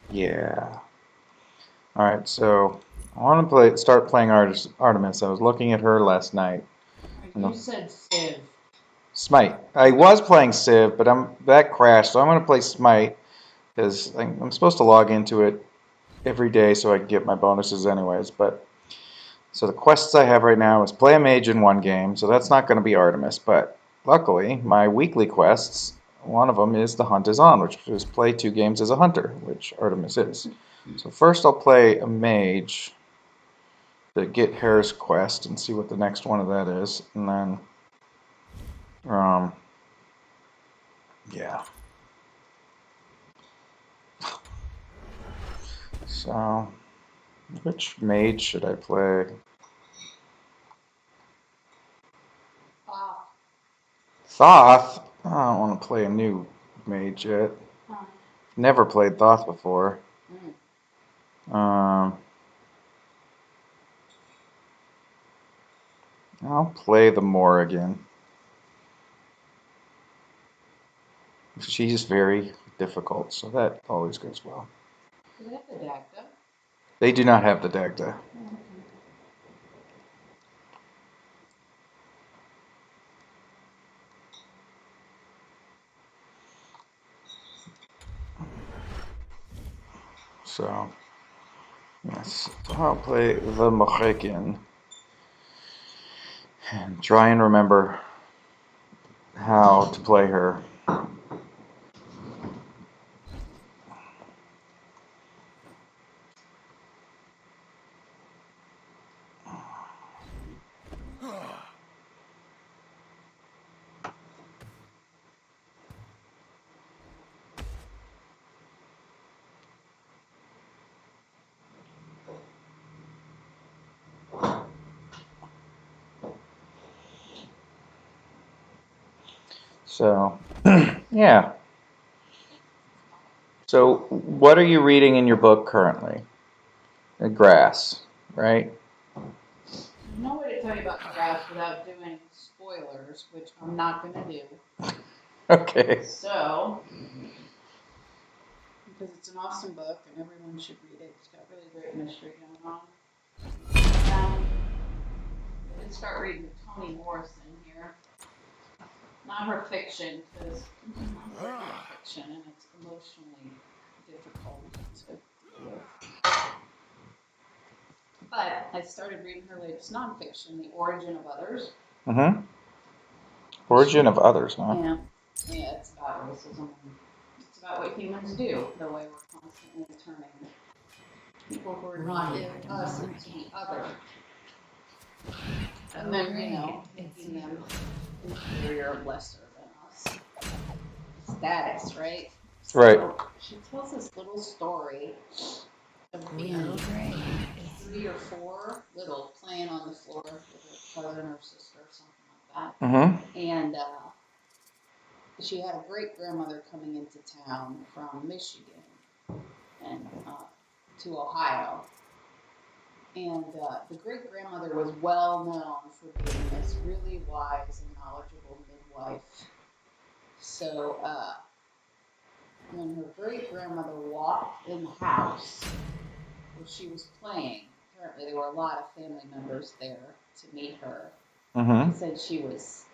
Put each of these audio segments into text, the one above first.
Yeah. All right, so I want to start playing Artemis. I was looking at her last night. And You said Civ. Smite. I was playing Civ, but that crashed, so I'm going to play Smite because I'm supposed to log into it every day so I can get my bonuses anyways. But so the quests I have right now is play a mage in one game, so that's not going to be Artemis. But luckily, my weekly quests, one of them is the Hunt is On, which is play 2 games as a hunter, which Artemis is. So first I'll play a mage, the Get Harris quest, and see what the next one of that is, and then um, yeah. So which mage should I play? Ah. Thoth? I don't want to play a new mage yet. Huh. Never played Thoth before. Um, I'll play the Morrigan. She's very difficult, so that always goes well. Do they have the Dagda? They do not have the Dagda. So, yes, I'll play the Morrigan and try and remember how to play her. So, yeah. So, what are you reading in your book currently? Grass, right? No way to tell you about Grass without doing spoilers, which I'm not going to do. Okay. So, because it's an awesome book and everyone should read it. It's got really great mystery going on. I did start reading Toni Morrison here. Not her fiction, because it's not fiction and it's emotionally difficult to deal with. But I started reading her latest nonfiction, The Origin of Others. Mm-hmm. Origin of Others, huh? Yeah, yeah, it's about racism. It's about what humans do, the way we're constantly turning people who are not us into the other. And then, making them inferior, lesser than us. Status, right? So Right. she tells this little story of being 3 or 4, little, playing on the floor with her cousin or sister or something like that. Mm-hmm. And she had a great grandmother coming into town from Michigan and to Ohio. And the great grandmother was well known for being this really wise and knowledgeable midwife. So when her great grandmother walked in the house where she was playing, apparently there were a lot of family members there to meet her. Mm-hmm. Said she was,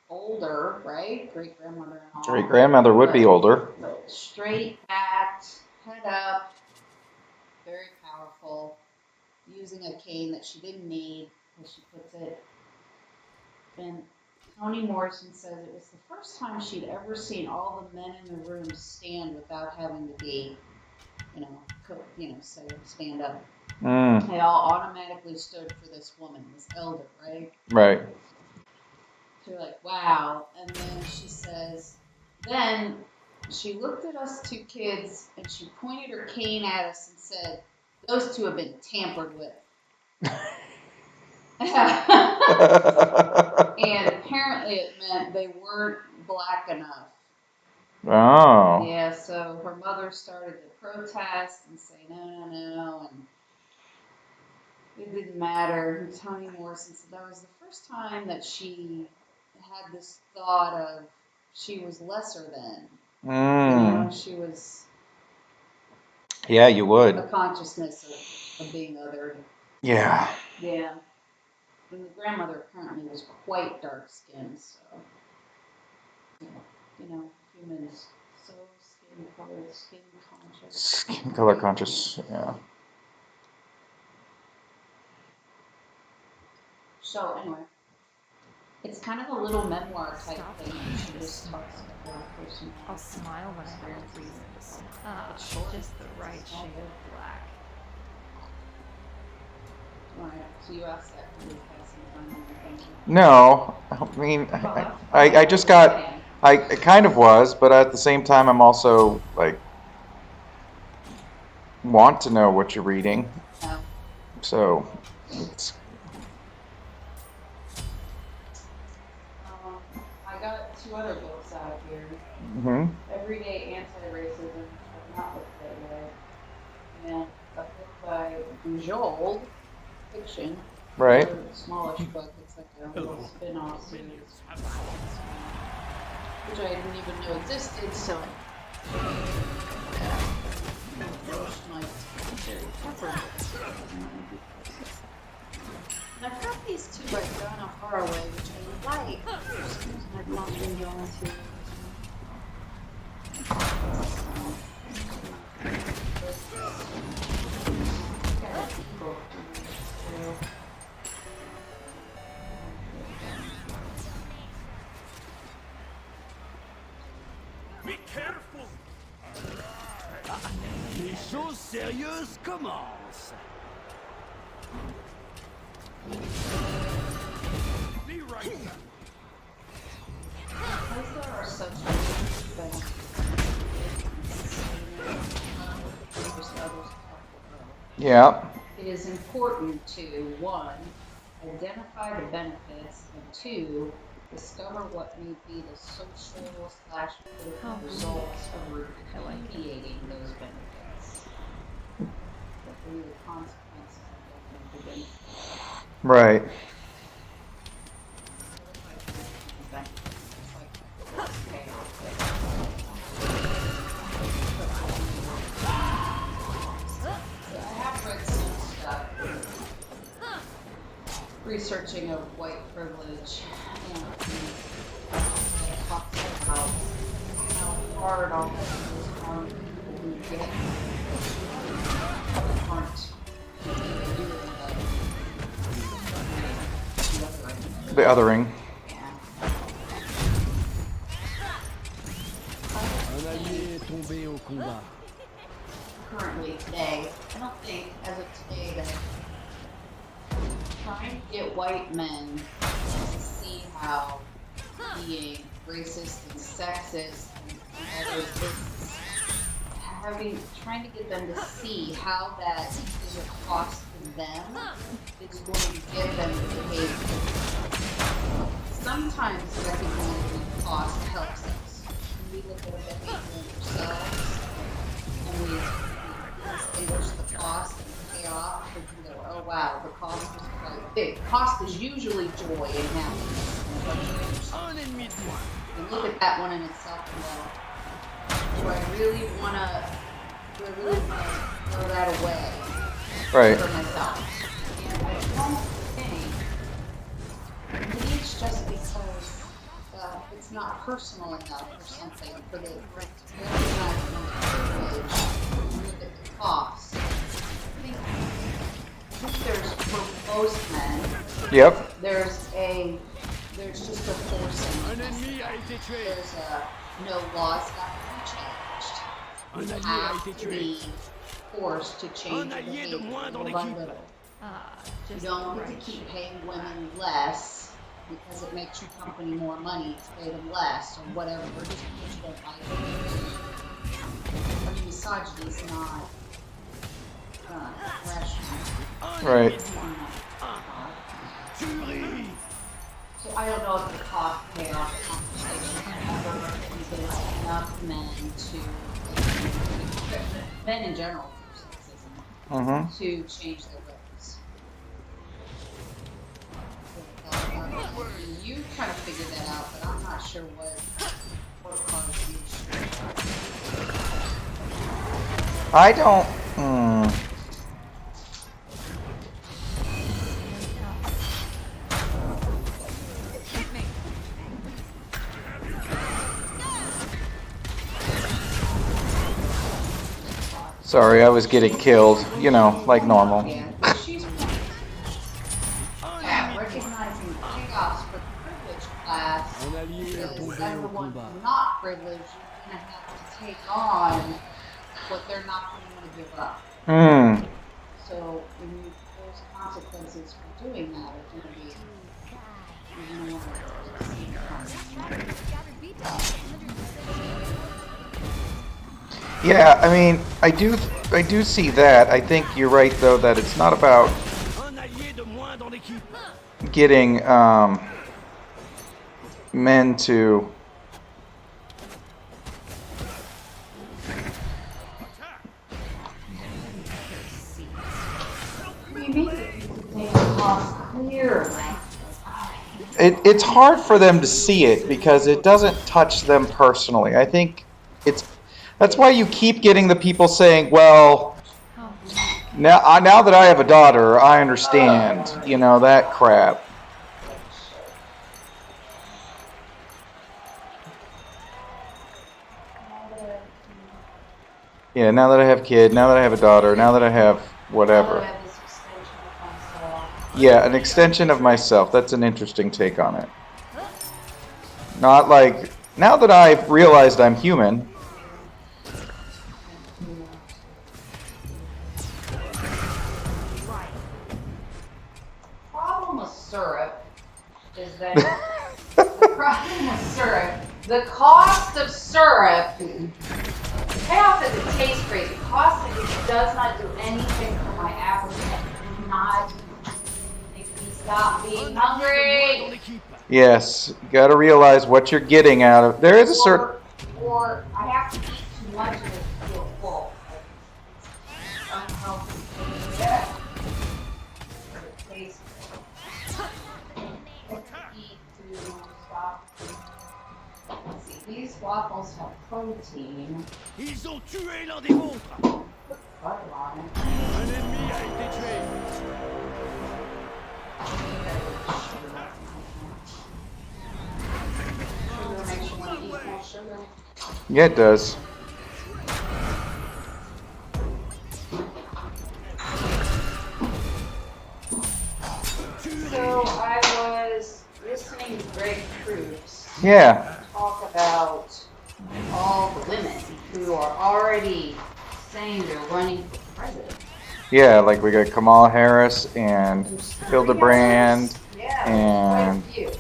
older, right? Great grandmother and all. Great grandmother would be older. But straight backed, head up, very powerful, using a cane that she didn't need, as she puts it. And Toni Morrison says it was the first time she'd ever seen all the men in the room stand without having to be, say stand up. They all automatically stood for this woman, this elder, right? Right. So you're like, wow. And then she says, then she looked at us 2 kids and she pointed her cane at us and said, those 2 have been tampered with. And apparently it meant they weren't black enough. Oh. Yeah, so her mother started to protest and say no, and it didn't matter. And Toni Morrison said that was the first time that she had this thought of she was lesser than. She was Yeah, you would. A consciousness of being othered. Yeah. Yeah. And the grandmother apparently was quite dark skinned, so humans so skin color, skin conscious. Skin color conscious. Yeah. So anyway, it's kind of a little memoir type thing. She just talks about her personal. I'll smile when I have a reason to smile. It's short. Just the right shade of black. Alright, so you asked that because you had some fun with it. No, I mean, I just got, I kind of was, but at the same time, I'm also like, want to know what you're reading. No. So, it's, I got 2 other books out here. hmm Everyday Anti-Racism, I've not looked at yet. And a book by Joel, fiction. right. A smallish book. It's like a little spin-off series, which I didn't even know existed. So, and I've got these 2 by Donna Haraway, which I like. I've not been going to. Be careful! Les choses sérieuses commencent. Be right back. Because there are such benefits, Yeah. it is important to 1, identify the benefits, and 2, discover what may be the social/political results of repudiating those benefits. What will be the consequences of the benefits? Right. I have read some stuff researching of white privilege, and it talks about how hard all those harm people who get aren't doing The othering. Un allié est tombé au combat. Currently today, I don't think as of today that trying to get white men to see how being racist and sexist and all those things, trying to get them to see how that is a cost to them, it's going to get them to behave. Sometimes recognizing cost helps us. When we look at a behavior in ourselves and we distinguish the cost and payoff, we can go, oh wow, the cost was quite big. Cost is usually joy and happiness. Un ennemi de moins. And look at that one in itself and go, do I really want to throw that away Right. for myself? And I don't think maybe it's just because it's not personal enough or something for the recognize privilege and look at the cost. I think there's, for most men, Yep. there's just a forcing. Un ennemi a été tué. There's no laws got to be changed. Un You allié a have été to tué. be forced to change Un your allié de behavior moins dans little by l'équipe. little. You Just don't the get to right keep paying women less because it makes your company more money to pay them less or whatever, or just because you don't like it. I mean, misogyny is not rational. Right. It's more not. Tuerie. So I don't know if the cost payoff conversation ever convinces enough men in general, for sexism, Mm-hmm. to change their ways. You kind of figured that out, but I'm not sure what caused you. I don't Sorry, I was getting killed. You know, like normal. Yeah, but she's recognizing chaos for the privileged class. Un allié est Because tombé as au the one combat. who's not privileged, you're gonna have to take on what they're not gonna want to give up. Hmm. So when you, those consequences for doing that are gonna be, you're gonna want to see the Yeah, I mean, I do see that. I think you're right though that it's not about Un allié de moins dans l'équipe. getting men to You need to make the cost clear. it's hard for them to see it because it doesn't touch them personally. I think that's why you keep getting the people saying, "Well, now that I have a daughter, I understand." You know, that crap. Yeah, now that I have a kid, now that I have a daughter, now that I have whatever. Have this extension of myself. Yeah, an extension of myself. That's an interesting take on it. Not like, now that I've realized I'm human. Problem with syrup is that the problem with syrup, the cost of syrup, payoff is it tastes great. The cost of it does not do anything for my appetite. Not make me stop being Un allié de moins dans hungry. l'équipe. Yes, you gotta realize what you're getting out of. There is a certain. Or I have to eat too much of it to feel full. It's unhealthy. Yeah. But it tastes good. Eat to stop. Let's see, these waffles have protein. Ils ont tué l'un des vôtres. Put butter on it. Un ennemi a été tué. Sugar makes you want to eat more sugar. Yeah, it does. So I was listening to Greg Proops Yeah. talk about all the women who are already saying they're running for president. Yeah, like we got Kamala Harris and There's 3 Hildebrand. others. Yeah, and- quite a few.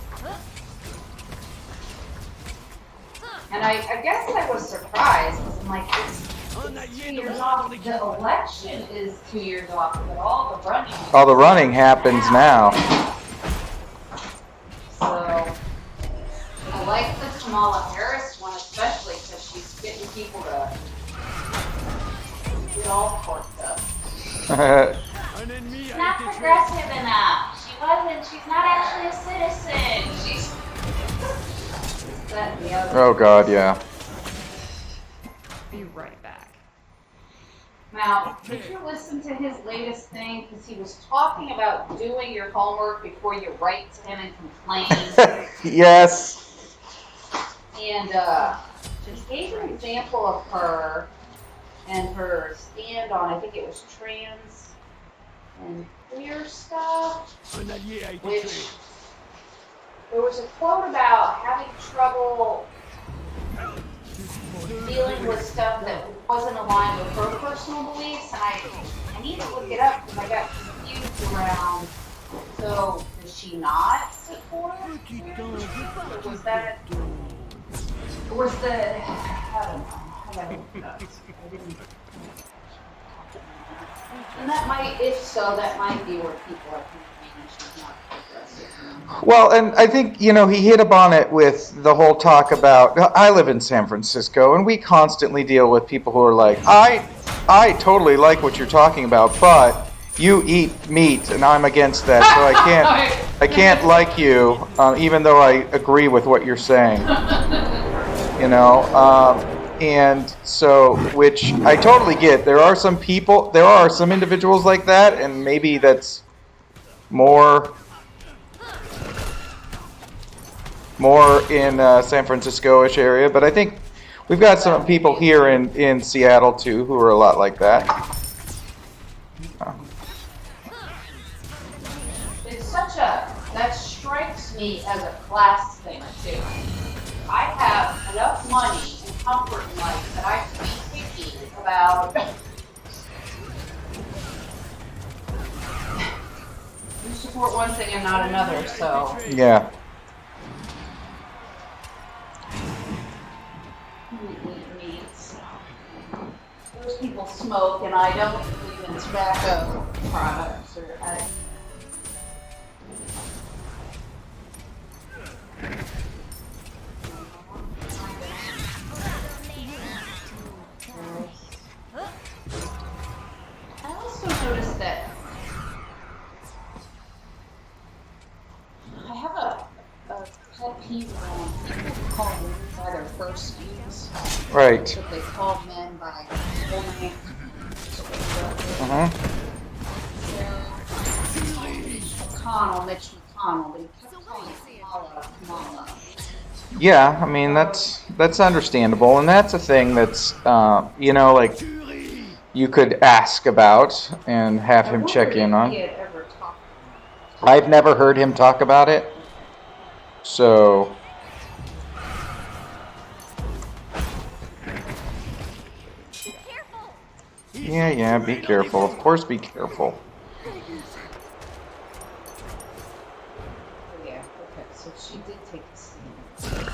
And I guess I was surprised because I'm like, it's Un 2 allié de years moins off. dans The l'équipe. election is 2 years off, but all the running. All the running happens now. So I like the Kamala Harris one especially because she's getting people to get all corked up. Un ennemi She's a not été tué. progressive enough. She wasn't. She's not actually a citizen. She's that and the other. Oh God, yeah. Be right back. Now, did you listen to his latest thing? Because he was talking about doing your homework before you write to him and complain. Yes. And he gave an example of her and her stand on, I think it was trans and queer stuff, Un allié a été which tué. there was a quote about having trouble dealing with stuff that wasn't aligned with her personal beliefs, and I need to look it up because I got confused around. So does she not support? Or was that? Or was the? I don't know. I gotta look it up. I didn't. And that might, if so, that might be where people are thinking she's not progressive. Well, and I think, you know, he hit upon it with the whole talk about, I live in San Francisco, and we constantly deal with people who are like, I totally like what you're talking about, but you eat meat, and I'm against that, so I can't like you, even though I agree with what you're saying. You know, and so, which I totally get. There are some people, there are some individuals like that, and maybe that's more in San Francisco-ish area. But I think We've got some people here in Seattle too who are a lot like that. It's such a, that strikes me as a class thing too. I have enough money and comfort in life that I can be picky about. You support one thing and not another, so. Yeah. Meats. Those people smoke, and I don't believe in tobacco products. Or I also noticed that I have a pet peeve around people call women by their first names. Right. That's what they call men by full name. Uh-huh. McConnell, Mitch McConnell, but he kept calling Kamala. Yeah, I mean that's understandable, and that's a thing that's you know, like you could ask about and have him check in on. I've never heard him talk about it, so. Yeah, be careful. Of course, be careful. Yeah, okay, so she did take the stand.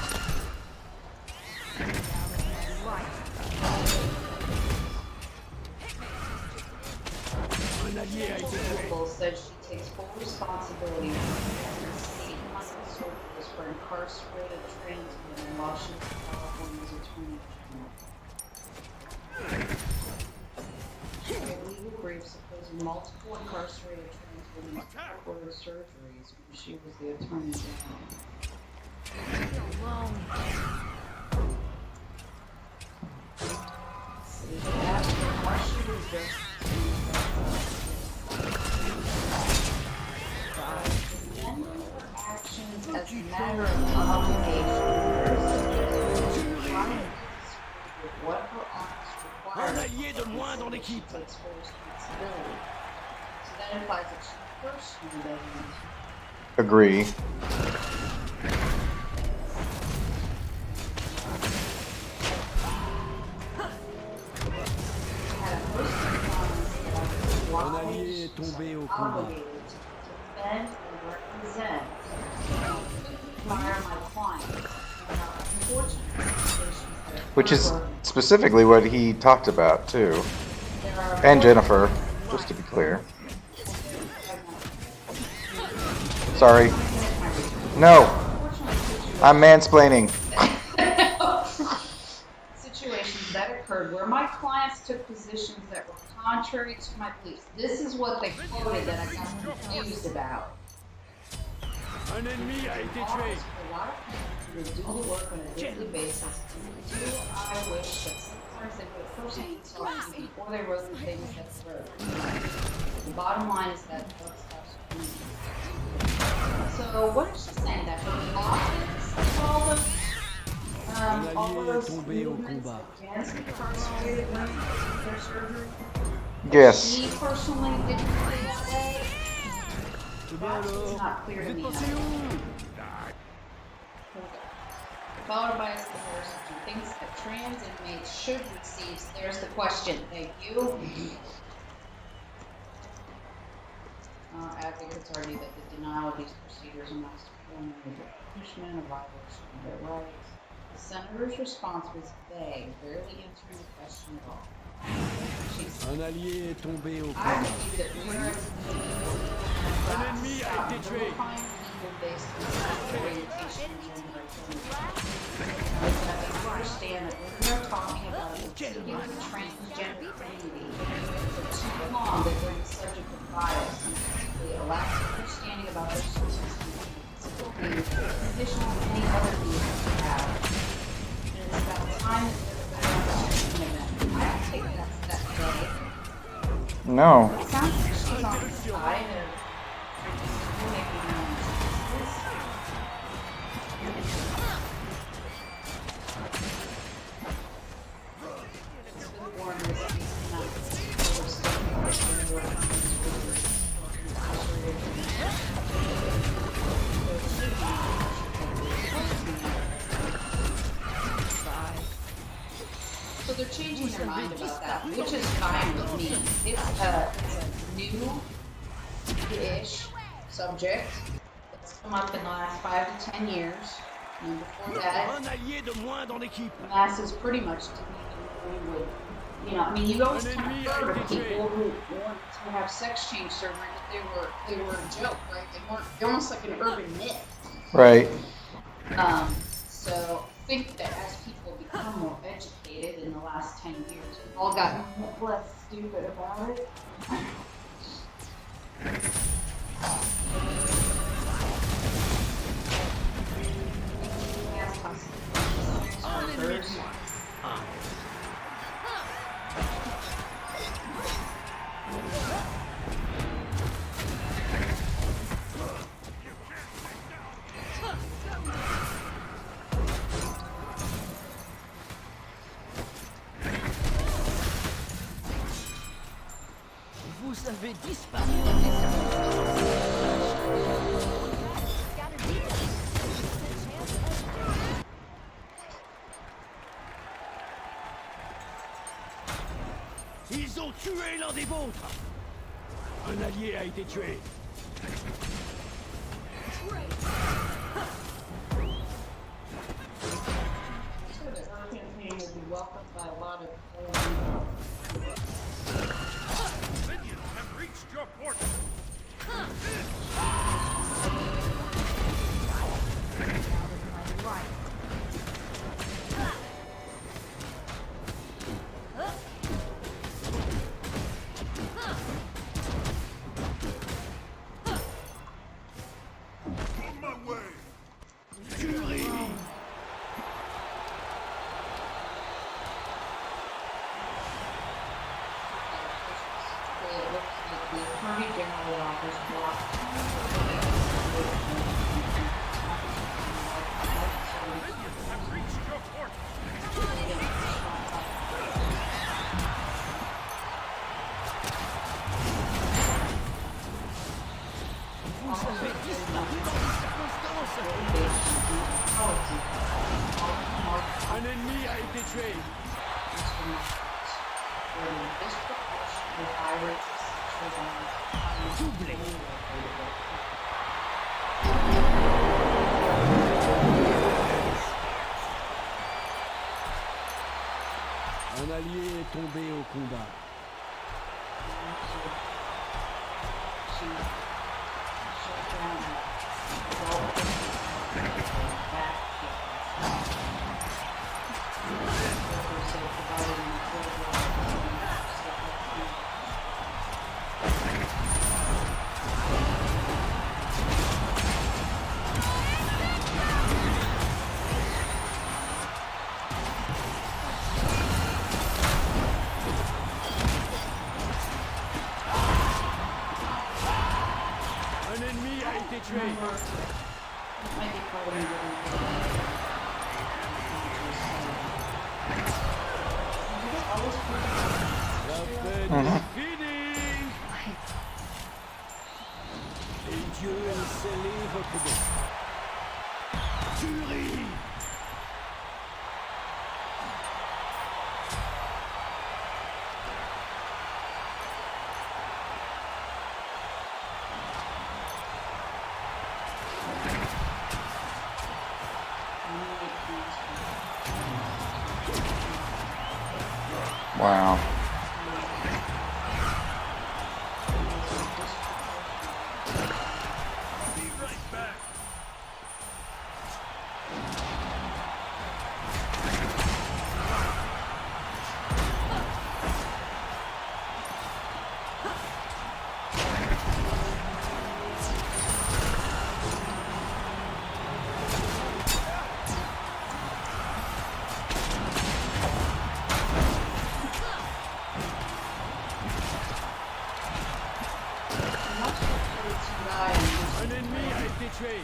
Un allié a été tué. Nicole said she takes full responsibility for 800 soldiers for incarcerated trans women while she was California's attorney general. Legal briefs opposing multiple incarcerated trans women's court-ordered surgeries when she was the attorney general. She asked her why she was just actions as a matter of obligation. What her office requires. Un allié de moins dans l'équipe. Takes full responsibility. So that implies that she personally doesn't. Agree. Had a host of comments about why Un allié she est tombé au was combat. obligated to defend and represent my clients. Which is specifically what he talked about too. And Jennifer, just to be clear. Sorry. No. I'm mansplaining. Situations that occurred where my clients took positions that were contrary to my beliefs. This is what they quoted that I got confused about. Un ennemi a été tué. A lot of people do the work on a daily basis. Do I wish that sometimes they would have personally tell me before they wrote the things that they wrote. The bottom line is that folks have to. So what is she saying? That her office, all those movements against incarcerated women for their surgery? Yes. She personally didn't feel that way. That's not clear to me. Followed by a comparison to things that trans inmates should receive. There's the question. Thank you. Advocates argue that the denial of these procedures amounts to criminal punishment, a violation of their rights. The senator's response was vague, barely answering the question at all. She said, Un allié est tombé au I combat. believe that we are Un ennemi a été tué. based on orientation and gender identity. Understand that when we are talking about a continuous transgender community, for too long they bring the subject of bias and typically a lack of understanding about their circumstances, physical needs, conditions, and any other needs they have. And it's about time that they're understanding of them. I don't think that's that way. No. It sounds like she's on the side of making that, which is fine with me. It's a new-ish subject that's come up in the last 5 to 10 years. And before that, Un allié de moins dans l'équipe. masses pretty much didn't even know would, you know, you always kind of heard of people who wanted to have sex change surgery, but they were a joke, right? They're almost like an urban myth. Right. So I think that as people become more educated in the last 10 years, we've all gotten less stupid about it. Un ennemi de moins. Vous avez disparu. Ils ont tué l'un des vôtres. Un allié a été tué. So the Earth campaign will be welcomed by a lot of Minions have reached your port. On my way. Tuerie. it looks like the Attorney General's office blocked. Minions have reached your port. Vous avez disparu dans les circonstances. Un ennemi a été tué. Doublé. Un allié est tombé au combat. Un ennemi a été tué. La fête est finie. Et Dieu a scellé votre dé. Tuerie. Wow. Be right back. Un ennemi a été tué.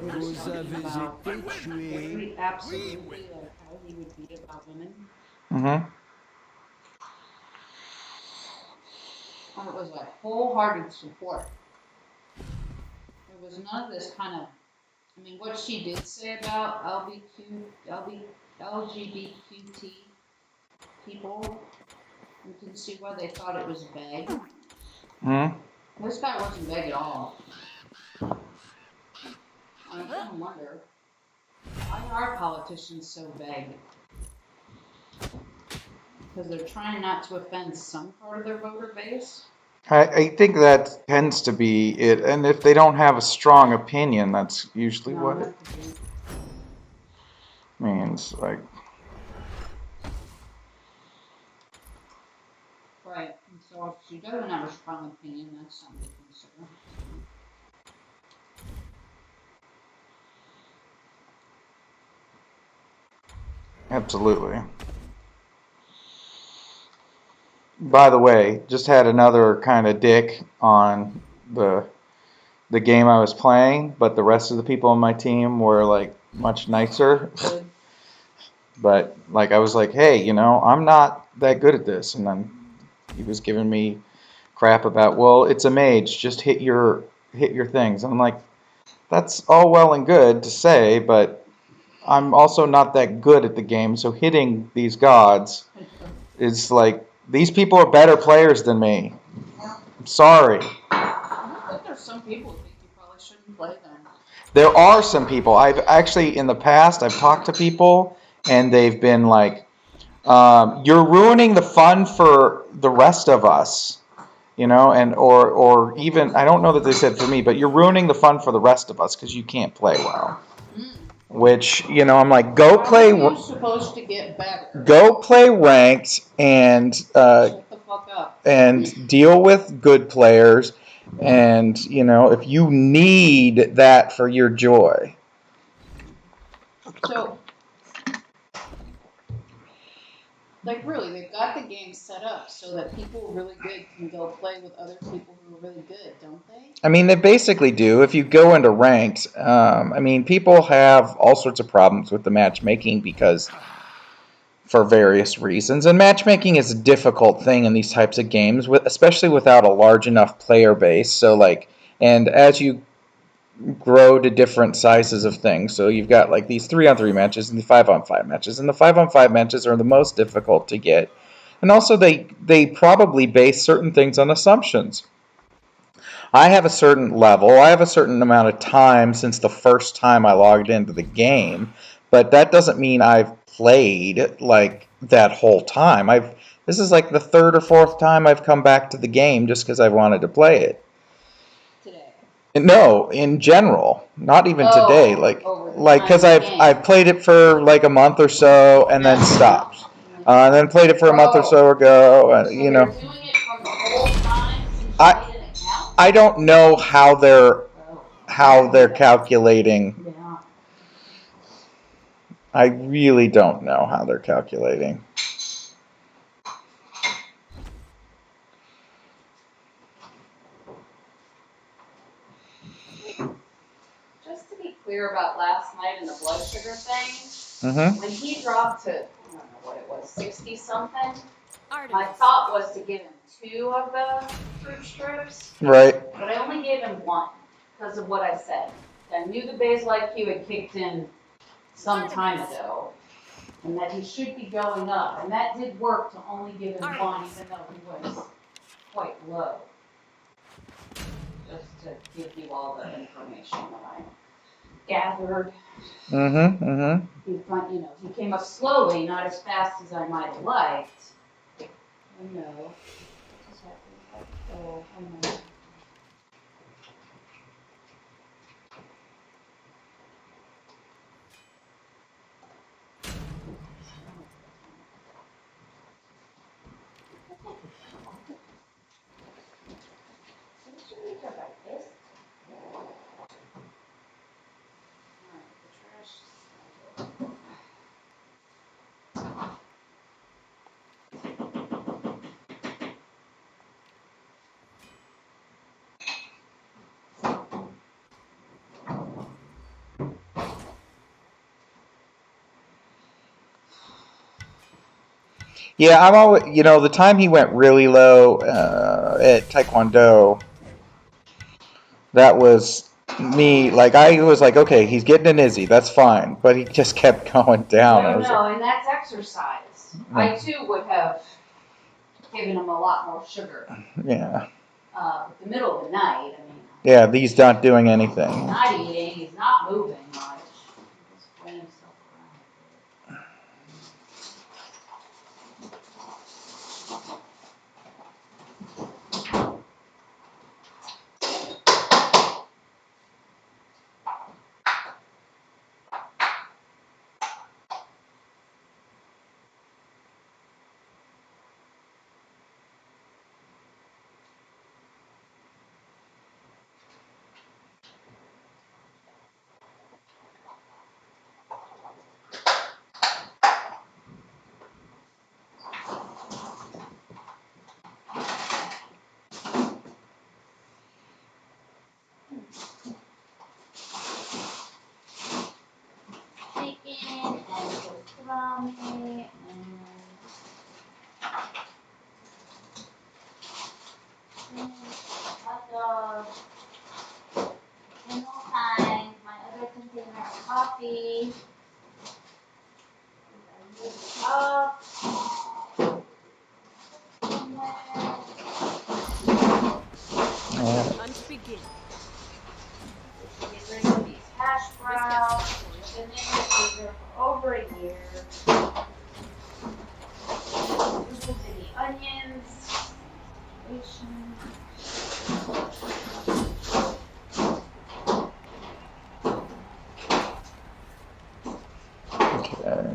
Vous avez été tué. Absolutely, like how he would be about women. Mm-hmm. And it was like wholehearted support. There was none of this kind of, what she did say about LGBTQ people. You can see why they thought it was vague. Hmm? This guy wasn't vague at all. I kind of wonder, why are politicians so vague? Because they're trying not to offend some part of their voter base? I think that tends to be it. And if they don't have a strong opinion, that's usually No, what it that could be. means. Like, Right. And so if she doesn't have a strong opinion, that's something to consider. absolutely. By the way, just had another kind of dick on the game I was playing, but the rest of the people on my team were like much nicer. Good. But like I was like, hey, I'm not that good at this, and then he was giving me crap about, well, it's a mage, just hit your things. And I'm like, that's all well and good to say, but I'm also not that good at the game, so hitting these gods is like, these people are better players than me. I'm sorry. I think there's some people who think you probably shouldn't play them. There are some people. I've actually, in the past, I've talked to people, and they've been like, you're ruining the fun for the rest of us, and or even, I don't know that they said for me, but you're ruining the fun for the rest of us because you can't play well. Which, I'm like, How are you supposed to get better? go play ranked and Shut the fuck up. and deal with good players, and if you need that for your joy. So, like, really, they've got the game set up so that people really good can go play with other people who are really good, don't they? I mean, they basically do. If you go into ranked, I mean, people have all sorts of problems with the matchmaking because for various reasons. And matchmaking is a difficult thing in these types of games, especially without a large enough player base. So, like, and as you grow to different sizes of things, so you've got like these 3-on-3 matches and the 5-on-5 matches, and the 5-on-5 matches are the most difficult to get. And also, they probably base certain things on assumptions. I have a certain level, I have a certain amount of time since the first time I logged into the game, but that doesn't mean I've played like that whole time. This is like the third or fourth time I've come back to the game just because I've wanted to play it. Today. No, in general, not even today. Like because I've played it for like a month or so and then stopped. And then played it for a month or so ago. So they're doing it from the whole time since you made an account? I don't know how they're calculating. Yeah. I really don't know how they're calculating. Just to be clear about last night and the blood sugar thing, Mm-hmm. when he dropped to, I don't know what it was, 60 something, Artemis. my thought was to give him 2 of the fruit strips, Right. but I only gave him 1 because of what I said. I knew the basal IQ had kicked in some time ago, and that he should be going up, and that did work to only give him 1, even though he was quite low. Just to give you all the information that I gathered. Mm-hmm. Mm-hmm. He came up slowly, not as fast as I might have liked. I know. Oh, I know. Yeah, I'm always, the time he went really low at Taekwondo, that was me, like, I was like, okay, he's getting an Izzy, that's fine. But he just kept going down. I No, was no, and that's exercise. I too would have given him a lot more sugar. Yeah. But the middle of the night, I mean. Yeah, he's not doing anything. He's not eating, he's not moving much. He's just playing himself around. Chicken and pastrami and hot dog. And all time, my other container of coffee. Up. Lunch begin. Get rid of these hash browns. Been in the freezer for over a year. Little bitty onions. Okay.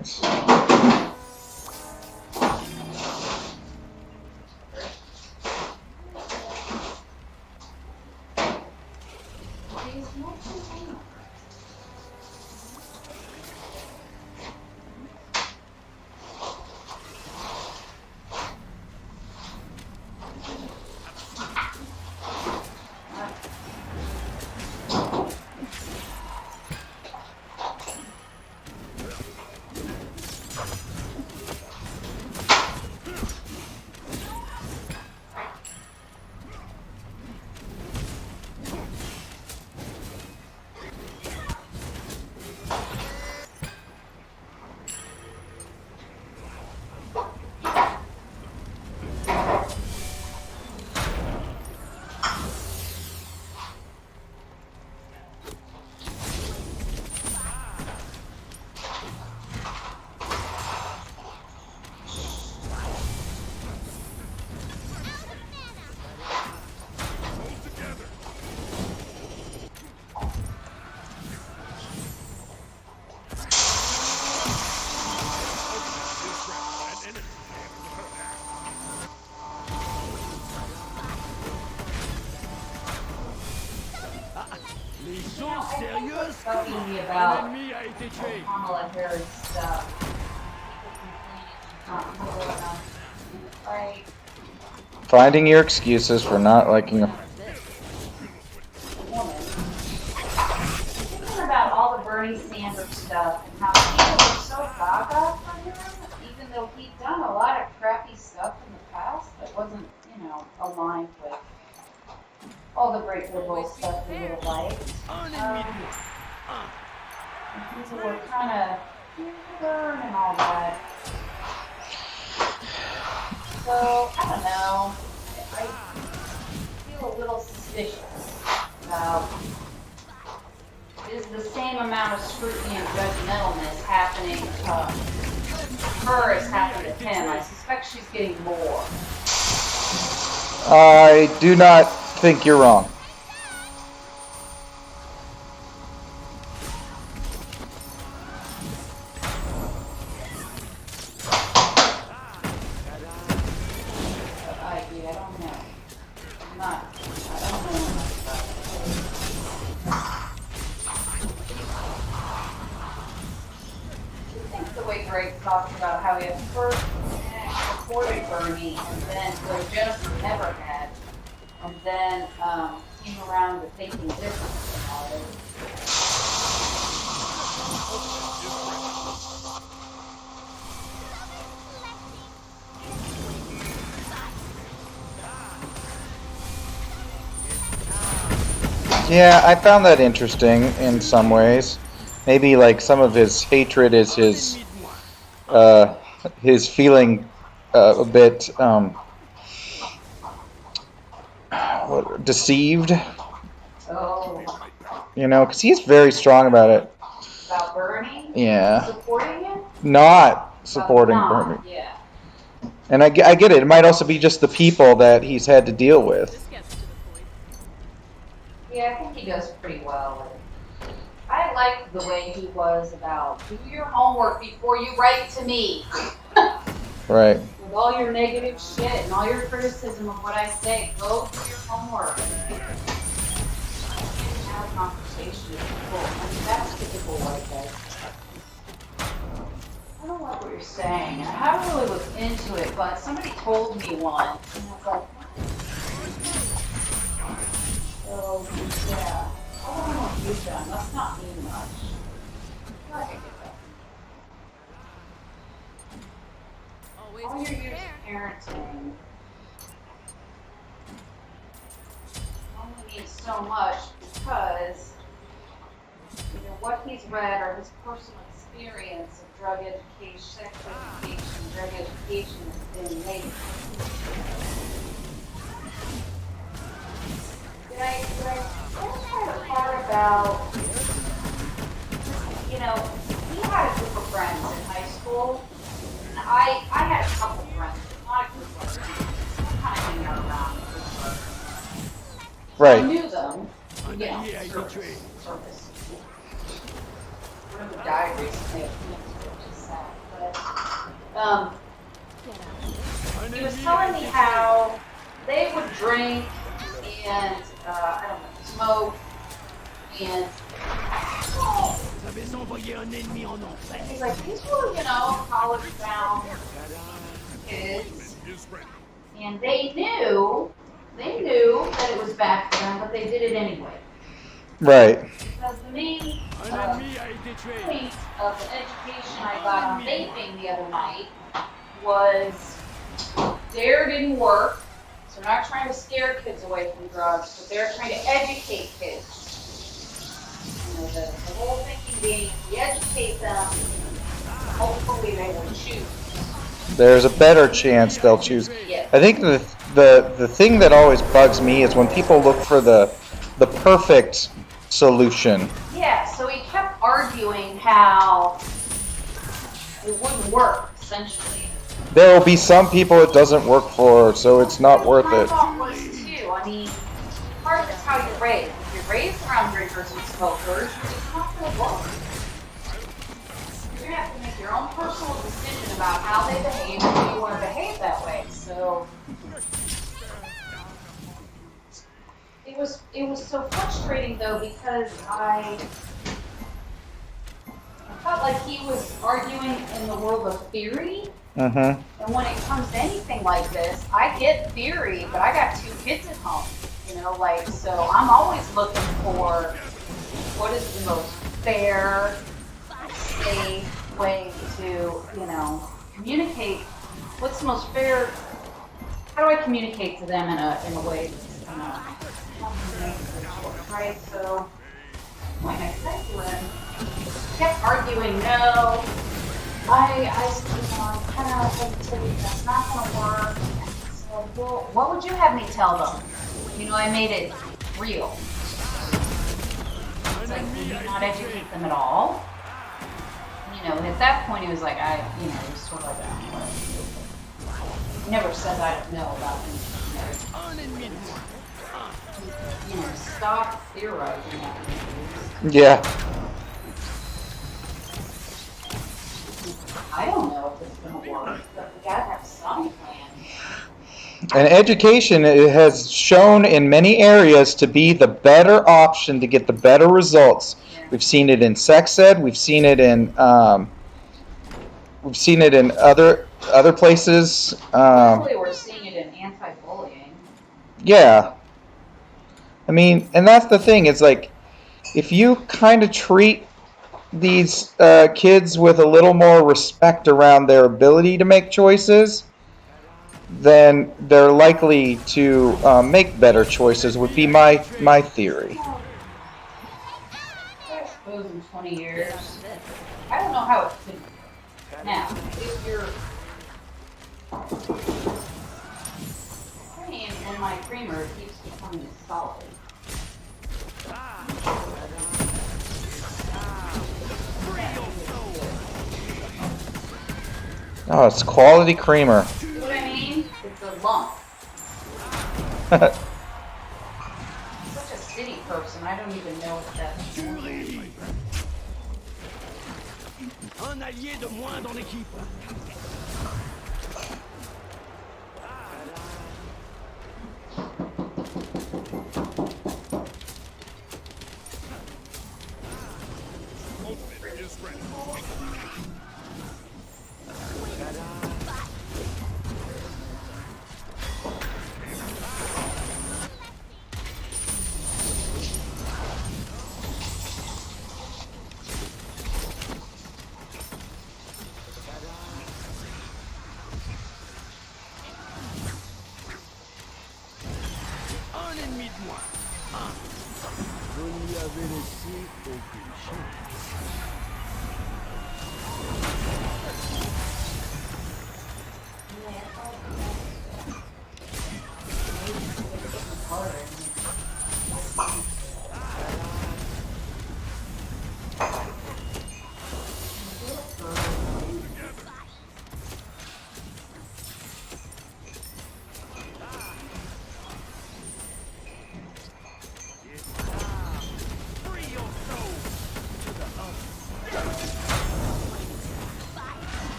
Les choses sérieuses Talking me Un about ennemi a été tué. Kamala Harris stuff. People complaining she's not enough in the fight. Finding your excuses for not liking a Woman. Thinking about all the Bernie Sanders stuff and how people were so gaga for him, even though he'd done a lot of crappy stuff in the past that wasn't, aligned with all the great liberal stuff we would have liked. Un ennemi de moins. And people were kind of burn and all that. So, I don't know. I feel a little suspicious about is the same amount of scrutiny and judgmentalness happening to her as happened to him. I suspect she's getting more. I do not think you're wrong. I don't know. I don't know enough about it. I think the way Greg talked about how he had first supported Bernie and then what Jennifer never had, and then came around to thinking differently about it. Yeah, I found that interesting in some ways. Maybe like some of his hatred is uh, his feeling a bit deceived, Oh, because he's very strong about it. about Bernie? Yeah, Supporting him? not supporting Not, Bernie. yeah. And I get it. It might also be just the people that he's had to deal with. This gets to the point. Yeah, I think he does pretty well. I like the way he was about do your homework before you write to me. Right. With all your negative shit and all your criticism of what I say, go do your homework. Have a conversation with people. I mean, that's typical white guys. I don't like what you're saying, and I haven't really looked into it, but somebody told me once, and I was like, what? So, yeah. I don't know what you've done. Must not mean much. I can get that. Always All your be years fair. of parenting only means so much because either what he's read or his personal experience of drug education, sex education, drug education has been made. Did I finish the part about, he had a group of friends in high school. And I had a couple friends, but not a group of friends. I kind of hang out around a group of friends. I Right. knew them, Un allié a été tué. service. One of them died recently of cancer, which is sad. But Un he was ennemi a telling me été tué. how they would drink and smoke and Vous avez envoyé un ennemi en enfer. he's like, these were, college-bound kids, and they knew that it was bad for them, but they did it anyway. Right. Because the main Un ennemi a été tué. point of the education I got on vaping the other night was DARE didn't work, so they're not trying to scare kids away from drugs, but they're trying to educate kids. The whole thinking being, if we educate them, hopefully they will choose. There's a better chance they'll choose. Yes. I think the thing that always bugs me is when people look for the perfect solution. Yeah, so he kept arguing how it wouldn't work, essentially. There will be some people it doesn't work for, so it's not worth My it. thought was too. I mean, part of it's how you're raised. If you're raised around drinkers and smokers, it's not going to work. You're going to have to make your own personal decision about how they behave if you want to behave that way. So it was so frustrating though because I felt like he was arguing in the world of theory. Mm-hmm. And when it comes to anything like this, I get theory, but I got 2 kids at home, so I'm always looking for what is the most fair, safe way to, communicate. What's the most fair? How do I communicate to them in a way that's, right? So when I said to him, he kept arguing, no. I kind of hesitate, that's not going to work. So, well, what would you have me tell them? I made it real. It's like, did you not educate them at all? And at that point, he was like, he was sort of like, he never said I don't know about anything. Un ennemi de moins. Stop theorizing that. Yeah. I don't know if it's going to work, but we got to have some plan. And education has shown in many areas to be the better option to get the better results. Yeah. We've seen it in sex ed. We've seen it in other places. Hopefully we're seeing it in anti-bullying. Yeah. I mean, and that's the thing. It's like if you kind of treat these kids with a little more respect around their ability to make choices, then they're likely to make better choices, would be my theory. 20 years. Get out of this. I don't know how it could be. Now, if you're cream and my creamer keeps becoming solid. Oh, it's quality creamer. See what I mean? It's a lump. Such a city person, I don't even know what that's Tuerie. Un allié de moins dans l'équipe. Un ennemi de moins. Vous ne lui avez laissé aucune chance. Free your soul to the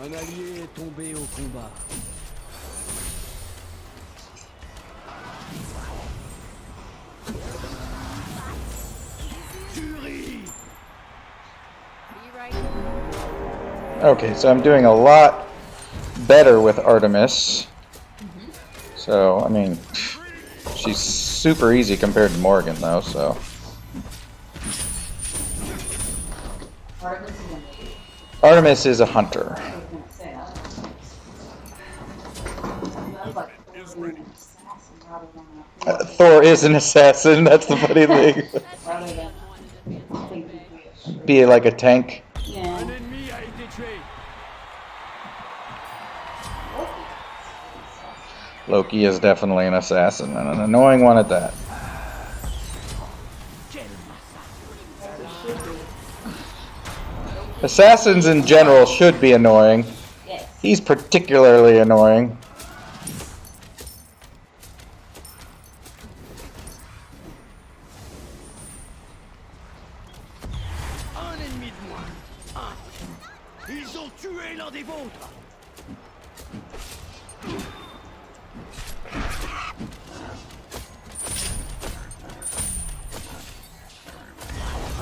un allié est tombé au combat. Tuerie. Be right. Okay, so I'm doing a lot better with Artemis. So, I mean, she's super easy compared to Morgan, though, so. Artemis is in the Artemis is a hunter. I was gonna say that. That's like Thor being an assassin rather than a Thor is an assassin, that's the funny thing. rather than thinking he is. Be like a tank. Un Yeah. ennemi a été tué. Loki is definitely an assassin, and an annoying one at that. Assassins in general should be annoying. Yes. He's particularly annoying. Un ennemi de moins. Un. Ils ont tué l'un des vôtres.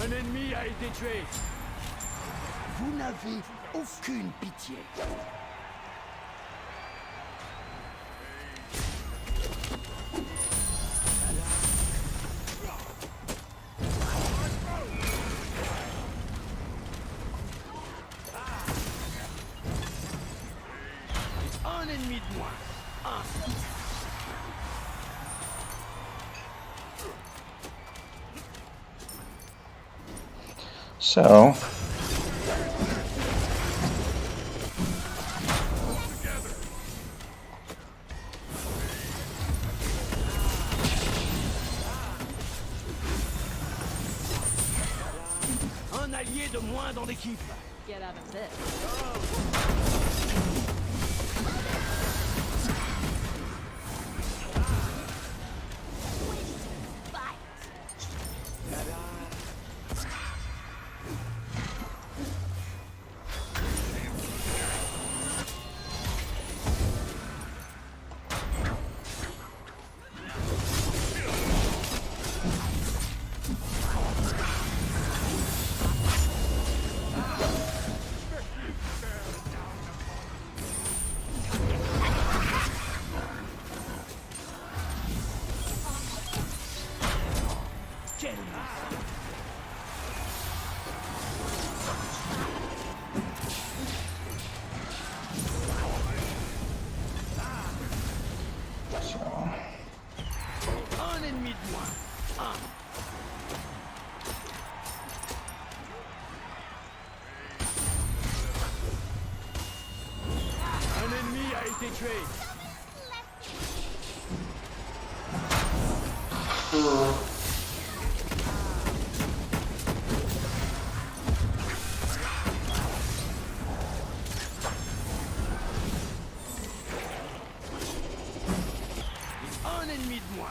Un ennemi a été tué. Vous n'avez aucune pitié. Un ennemi de moins. Un. So, Un allié de moins dans l'équipe. Get out of this. été tué. Un ennemi de moins.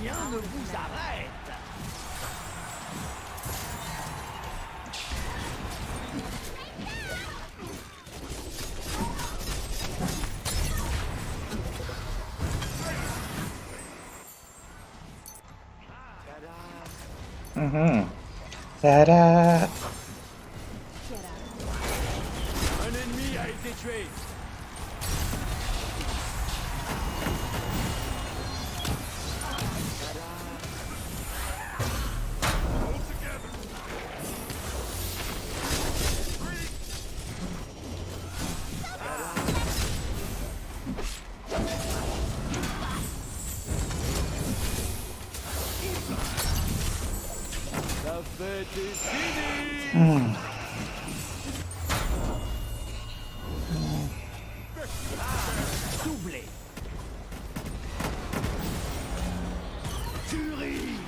Rien ne vous arrête. Mm-hmm. Ta-da! Un ennemi a été tué. La fête est finie. Doublé. Tuerie.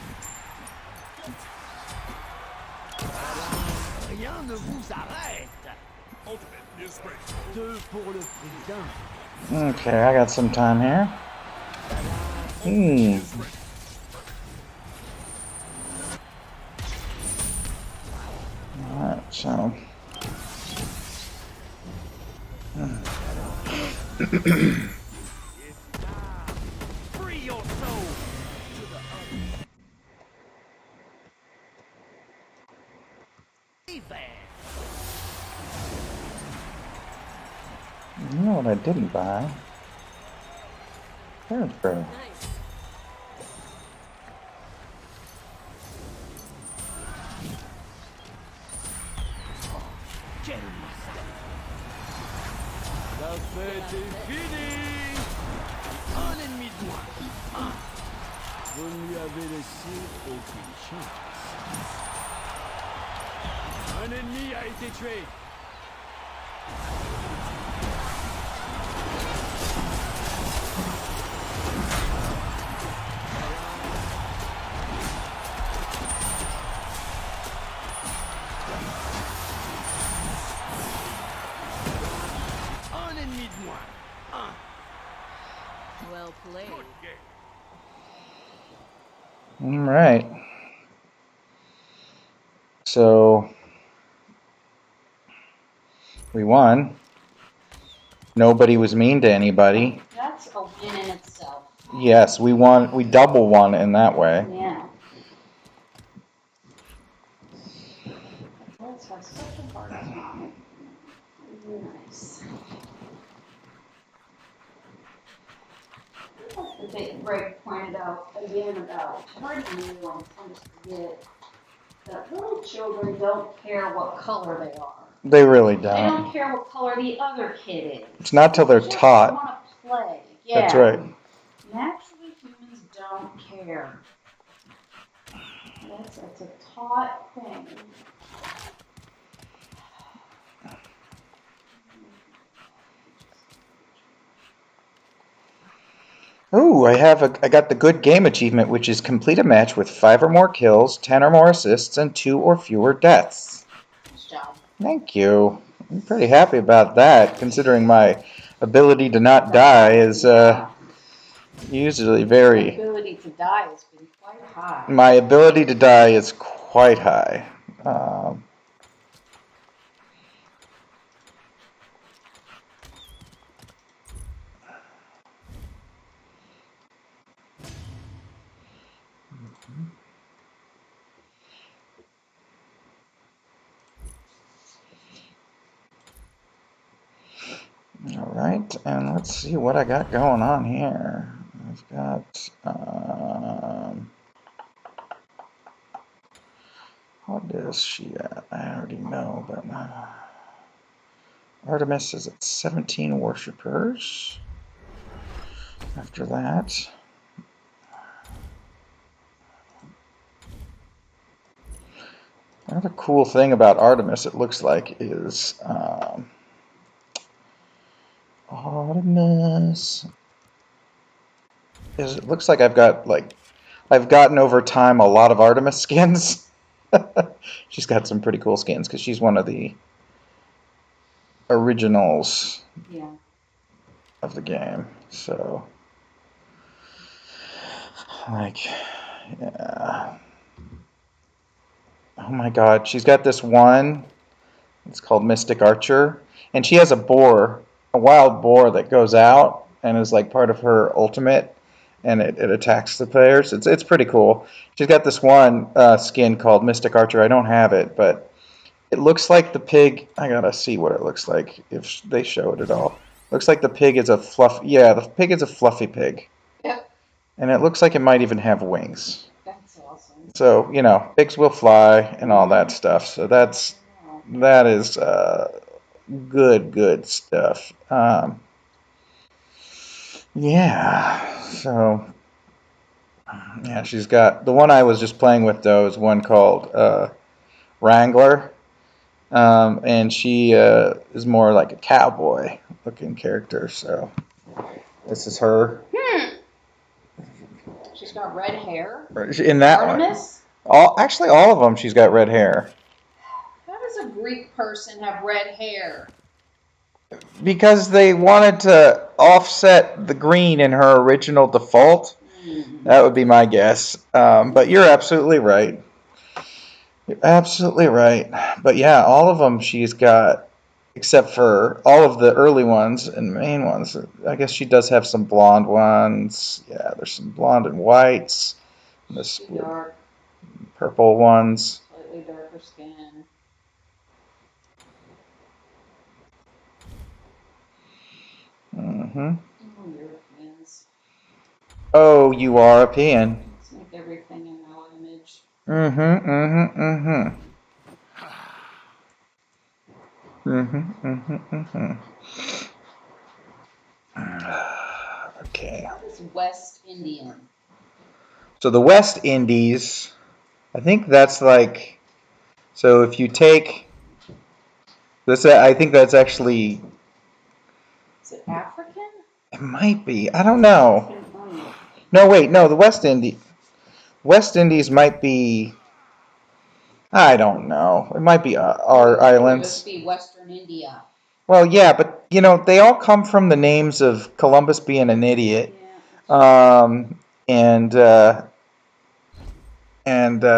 Rien ne vous arrête. Deux pour le prix d'un. Okay, I got some time here. Alright, so. Free your soul. You know what I didn't buy? Hairspray. Nice. La fête est finie. Un ennemi de moins. Vous ne lui avez laissé aucune chance. Un ennemi a été tué. Un ennemi de moins. Well played. Alright. So, we won. Nobody was mean to anybody. That's a win in itself. Yes, we won. We double won in that way. Yeah. Let's have such a hard time. Nice. Like Greg pointed out again about hard to know and tend to forget that little children don't care what color they are. They really They don't don't. care what color the other kid is. It's not till they're They just taught. want to play. Yeah. That's right. Naturally, humans don't care. It's a taught thing. Ooh, I got the good game achievement, which is complete a match with 5 or more kills, 10 or more assists, and 2 or fewer deaths. Nice job. Thank you. I'm pretty happy about that, considering my ability to not die is usually The very... ability to die has been quite high. My ability to die is quite high. Alright, and let's see what I got going on here. I've got What is she at? I already know, but Artemis is at 17 worshippers. After that, another cool thing about Artemis, it looks like, is Artemis. It looks like I've gotten over time a lot of Artemis skins. She's got some pretty cool skins because she's one of the originals Yeah. of the game. So, like, yeah. Oh my God, she's got this one. It's called Mystic Archer, and she has a wild boar that goes out and is like part of her ultimate, and it attacks the players. It's pretty cool. She's got this one skin called Mystic Archer. I don't have it, but it looks like the pig. I gotta see what it looks like if they show it at all. Looks like the pig is a the pig is a fluffy pig. Yep. And it looks like it might even have wings. That's awesome. So, pigs will fly and all that stuff. So that is good stuff. Yeah. So, yeah, she's got the one I was just playing with though is one called Wrangler. And she is more like a cowboy looking character. So this is her. She's got red hair. In that Artemis? one. Actually, all of them, she's got red hair. How does a Greek person have red hair? Because they wanted to offset the green in her original default. That would be my guess. But you're absolutely right. You're absolutely right. But yeah, all of them she's got, except for all of the early ones and main ones. I guess she does have some blonde ones. Yeah, there's some blonde and whites. And the Dark, purple ones. slightly darker skin. Mm-hmm. Oh, Europeans. Oh, you are a peon. Let's make everything in our image. Mm-hmm, mm-hmm, mm-hmm. Mm-hmm, mm-hmm, mm-hmm. Okay. What is West Indian? So the West Indies, I think that's like, so if you take this, I think that's actually, Is it African? it might be, I don't know. No, wait, no, the West Indies might be, I don't know. It might be our It would islands. just be Western India. Well, yeah, but they all come from the names of Columbus being an idiot, Yeah. and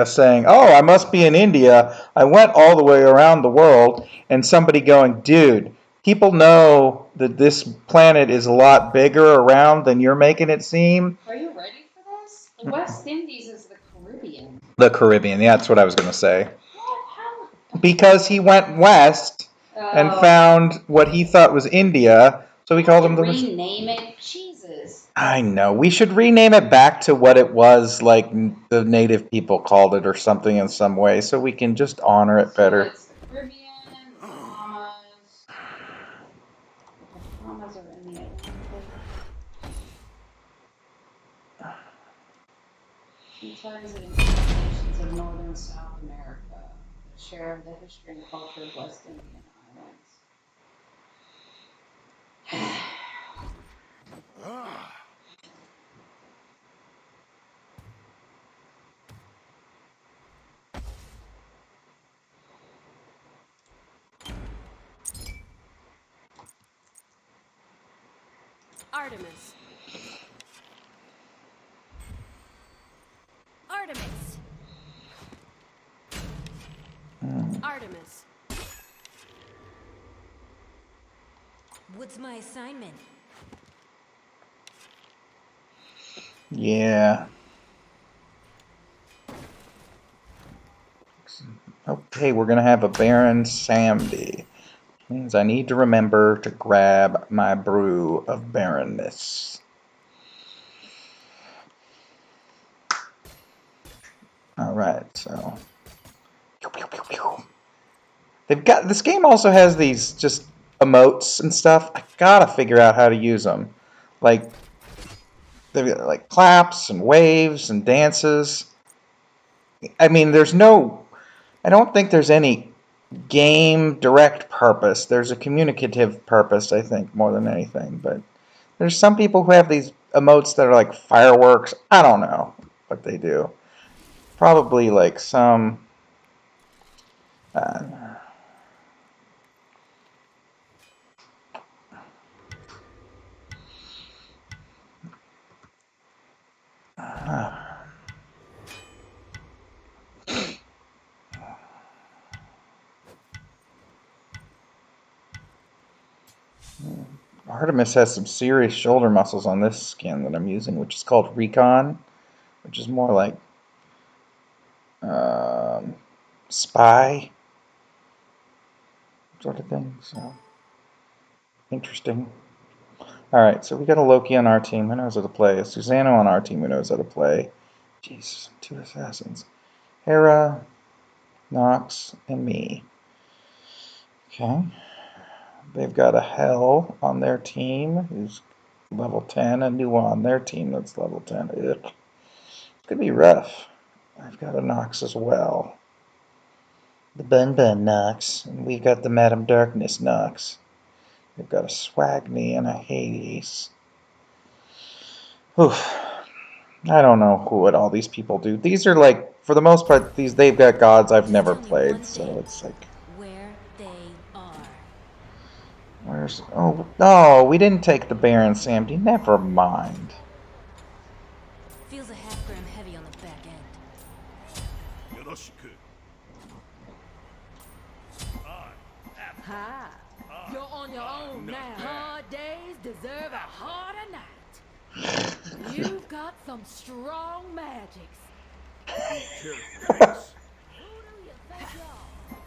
saying, "Oh, I must be in India. I went all the way around the world," and somebody going, "Dude, people know that this planet is a lot bigger around than you're making it seem." Are you ready for this? The West Indies is the Caribbean. The Caribbean, yeah, that's what I was going to say. What? How? Because he went west and found what he thought was India, so we called him the. Rename it. Jesus. I know. We should rename it back to what it was, like the native people called it or something in some way, so we can just honor it better. So it's the Caribbean, the Bahamas. The Bahamas are in the Atlantic. Sometimes it includes nations of Northern and South America that share the history and culture of West Indian Islands. Artemis. Artemis. Artemis. What's my assignment? Yeah. Okay, we're gonna have a Baron Samedi. Means I need to remember to grab my brew of barrenness. Alright, so. They've got this game also has these just emotes and stuff. I gotta figure out how to use them. Like they've got like claps and waves and dances. I mean, I don't think there's any game direct purpose. There's a communicative purpose, I think, more than anything. But there's some people who have these emotes that are like fireworks. I don't know what they do. Probably like some. Uh, Artemis has some serious shoulder muscles on this skin that I'm using, which is called Recon, which is more like spy sort of thing. So interesting. All right, so we got a Loki on our team who knows how to play, a Susanna on our team who knows how to play. Jeez, 2 assassins. Hera, Nox, and me. Okay. They've got a Hell on their team who's level 10, a new one on their team that's level 10. Ugh. It's gonna be rough. I've got a Nox as well. The Bun Bun Nox, and we've got the Madame Darkness Nox. We've got a Swagni and a Hades. Oof. I don't know what all these people do. These are like, for the most part, they've got gods I've never played, so it's like. Where they are. Where's oh no, we didn't take the Baron Samedi. Never mind. Feels a half gram heavy on the back end. Ha! You're on your own now. Hard days deserve a harder night. You've got some strong magics. Who do you think you are?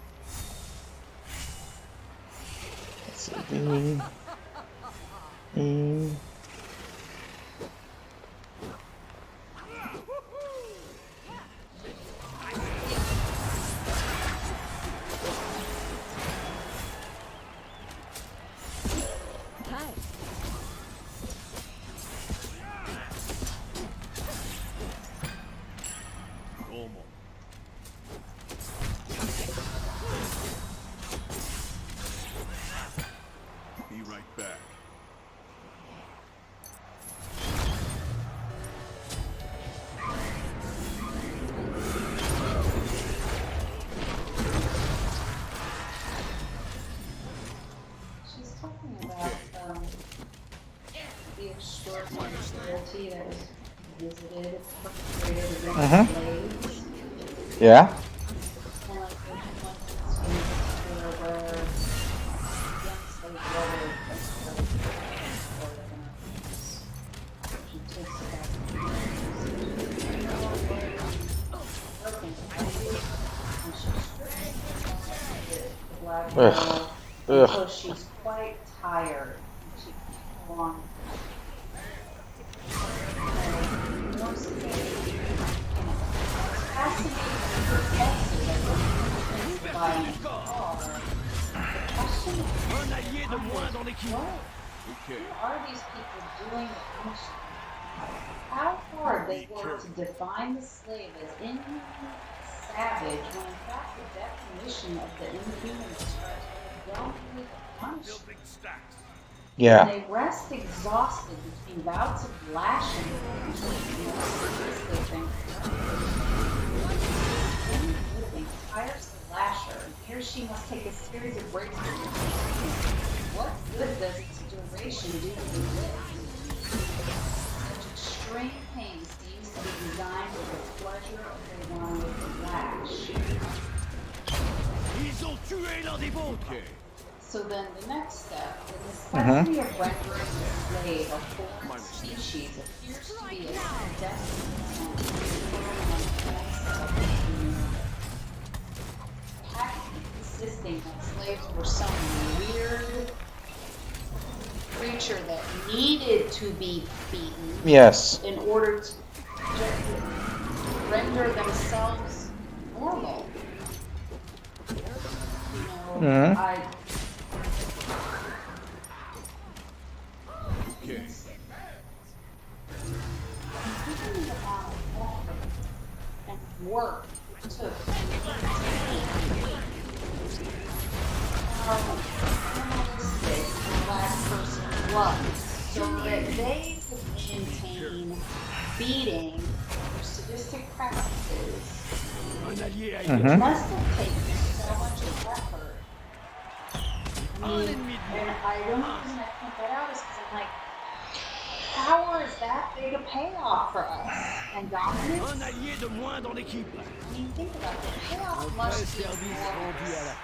Let's see. E. Hi. Be right back. She's talking about the extraordinary cruelty that was visited, perpetrated against slaves. Yeah. And like there's one instance in particular where young slave brother she takes it back and she strips the black girl until she's quite tired. And she can't go on. And more severely, fascinating perspective that we're by in the car. The question Un allié de moins dans l'équipe. who are these people doing the punishment? How hard they were to define the slave as inhuman, savage, when in fact the definition of the inhuman describes wrongfully punished. Building stacks. Yeah. They rest exhausted between bouts of lashing and sleeping. Hires the lasher, and here she must take a series of breaks. What good does its duration do to the lift? Such extreme pain seems to be designed for the pleasure of the one with the lash. Ils ont tué l'un des vôtres. So then the next step, the necessity of rendering the slave a foreign species appears to be a destined insisting that slaves were some weird creature that needed to be beaten Yes. in order to render themselves normal. You know, Mhm. I Okay. Thinking about effort and work to animalistic black person was so that they could maintain beating or sadistic practices. Un allié a été It Mhm. must have taken so much effort. I un mean, ennemi de and moins. I don't reason I point that out is because I'm like, power is that big a payoff for us, and dominance. Un allié de moins dans l'équipe. I mean, think about it. The Un payoff vrai must be service rendu à la. enormous.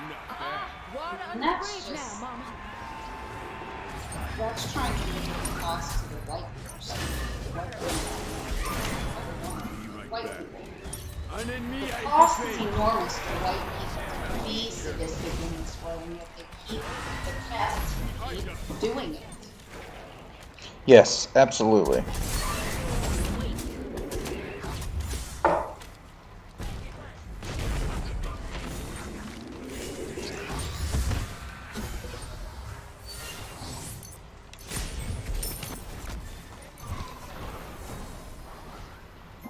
Not bad. Water And under the that's bridge just- now, Mama. That's trying to make the cost to the white person. White people. Un ennemi The a cost été is tué. enormous for white people to be sadistic in this way, and yet they keep the cats keep doing it. Yes, absolutely.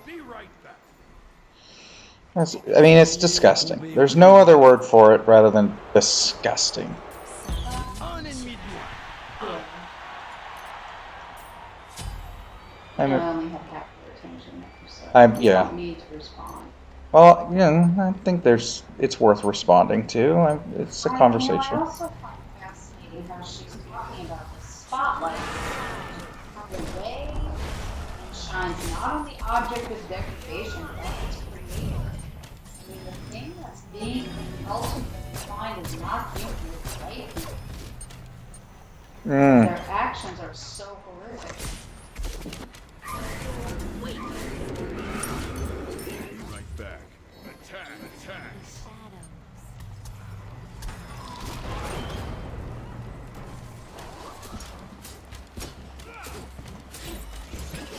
Be right back. I mean, it's disgusting. There's no other word for it rather than disgusting. Un ennemi de moins. I I mean, only have half their attention, like you said. Yeah. You don't need to respond. well, I think it's worth responding to. It's a I conversation. also find fascinating how she's talking about the spotlight, how the way and shines not on the object of degradation, but on its creator. I mean, the thing that's being ultimately defined is not human, it's white people. Mm. Their actions are so horrific. Be right back. Attack. Attacks.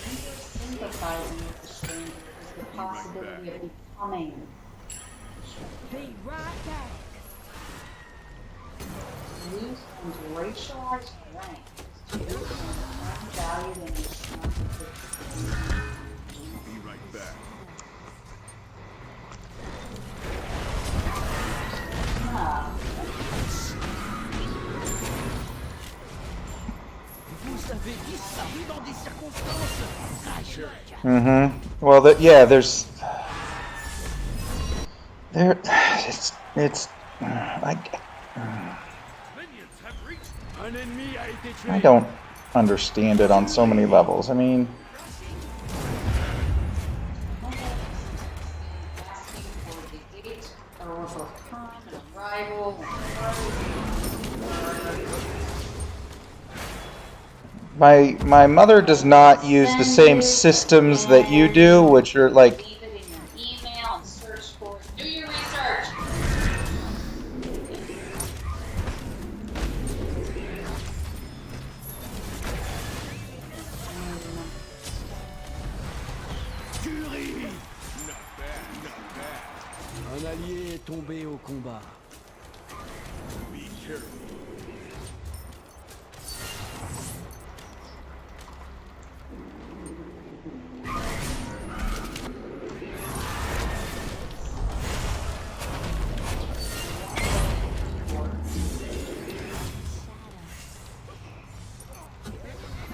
Sympathizing with the stranger is the possibility of becoming Be right back. lose one's racialized rank to lose one's own value and responsibility. Be right back. Vous avez disparu dans des circonstances tragiques. Mm-hmm. Well, it's like Minions have reached. Un ennemi a été tué. I don't understand it on so many levels. I mean, Asking for the date or return, an arrival, my mother does not use the same systems that you do, which are like leave it in your email and search for it. Do your research. Curie. Not bad. Not bad. Un allié est tombé au combat. Be careful.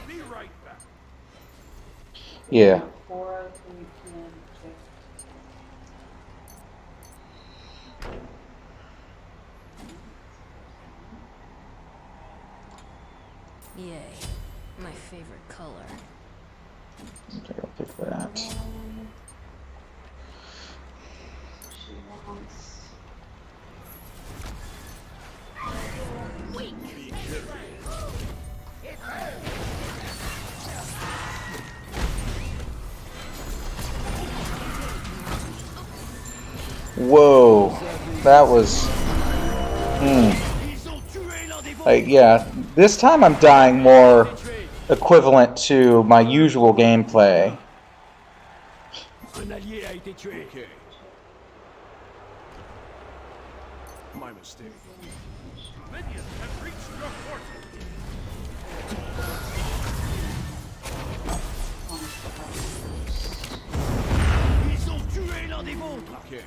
Be right back. yeah. 4:03 p.m. check. Yay. My favorite color. Okay, I'll pick that. She wants. Whoa, that was. Ils ont tué l'un des vôtres. Like, yeah, this time I'm dying more equivalent to my usual gameplay. Un allié a été tué. My mistake. Minions have reached your fortress. Ils ont tué l'un des vôtres. Okay.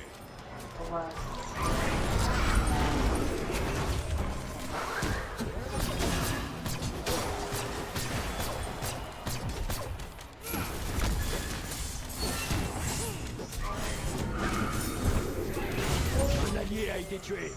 Un allié a été tué.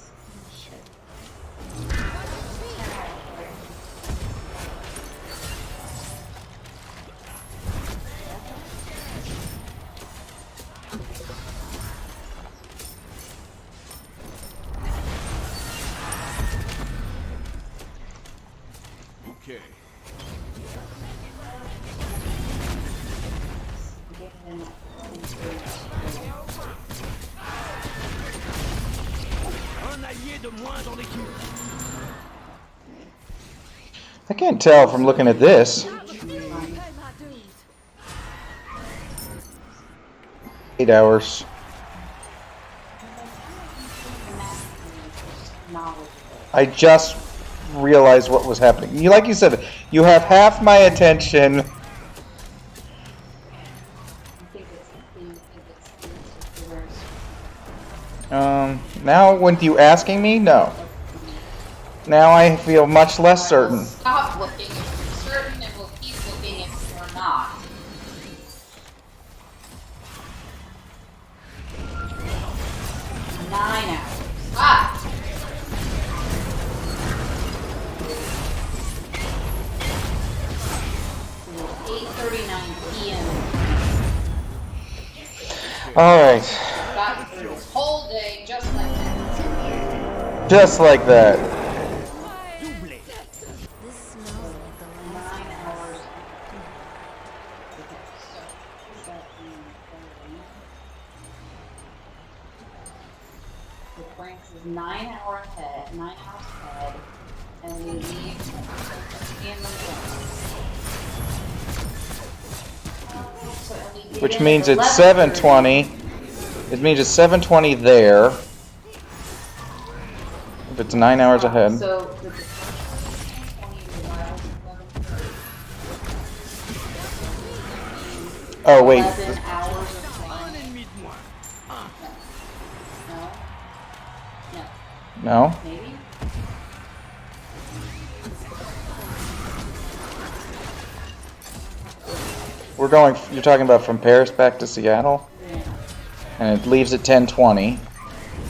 Okay. Un allié de moins dans l'équipe. I can't tell from looking at this. Pay my dues. 8 hours. I just realized what was happening. You, like you said, you have half my attention. Now with you asking me, no. Now I feel much less certain. Stop looking if you're certain, and we'll keep looking if you're not. Nine hours. Ah! 8:39 p.m. All right, Got through this whole day just like that. just like that. Doublé. This smells like the last 9 hours. So, the Franks is 9 hours ahead, 9 hours ahead, and we leave in the morning. So we get Which in means at it's 11:30. 7:20. It means it's 7:20 there. If it's 9 hours ahead. So the departure is 10:20 to arrival is 11:30. Oh wait, 11 hours of Un flying. ennemi de moins. No. No. no. Maybe. We're going. You're talking about from Paris back to Seattle, Yeah. and it leaves at 10:20.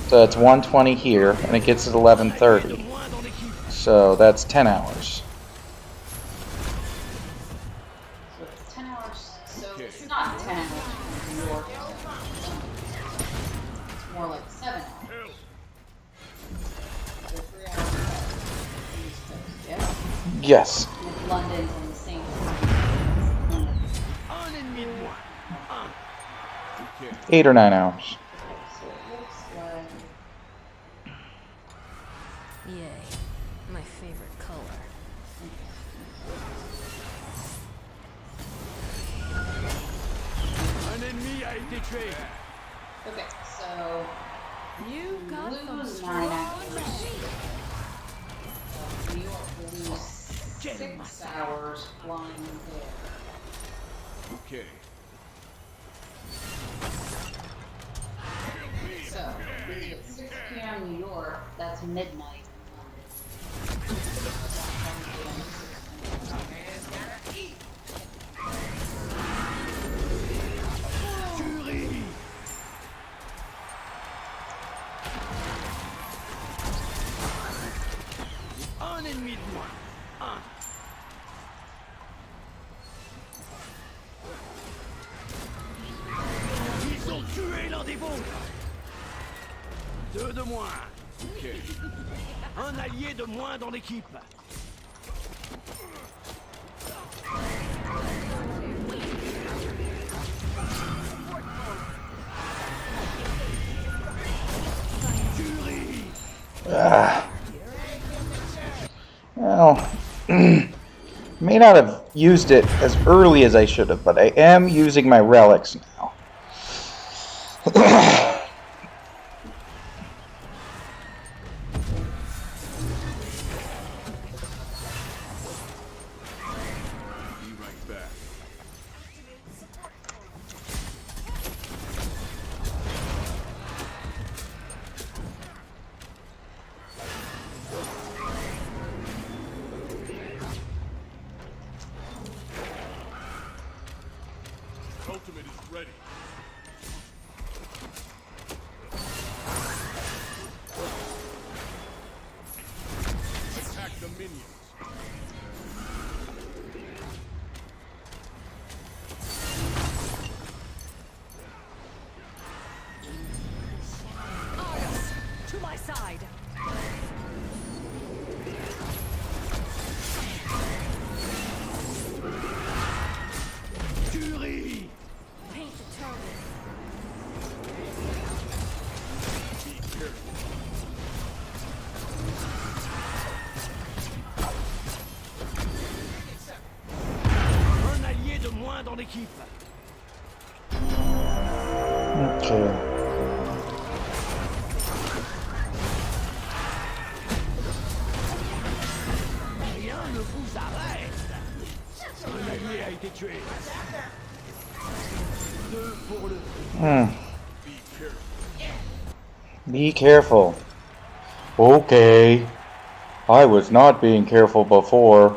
So it's 1:20 here, and it gets at 11:30. Moins dans l'équipe. So that's 10 hours. So it's 10 hours. So it's not 10 hours from New York. It's more like 7 hours. So 3 hours ahead. East Coast, yes? Yes. With London's on the same time. Un ennemi de moins. Un. Okay. 8 or 9 hours. So it looks like Yay. My favorite color. Un ennemi a été tué. okay. So You got some lose 9 strong hours. magic. New York will lose 6 hours flying there. Okay. So we leave at 6 p.m. New York. That's midnight in Tuerie. Un ennemi de moins. Un. Ils ont tué l'un des vôtres. Deux de moins. Okay. Un allié de moins dans l'équipe. Tuerie. Well, may not have used it as early as I should have, but I am using my relics now. ultimate is ready. Attack the minions. Artemis, to my side. Fury! Paint the target. Be careful. Un allié de moins dans l'équipe. Okay. Rien ne vous arrête. Un allié a été tué. 2 pour le... Hmm. Be careful. Be careful. Okay. I was not being careful before.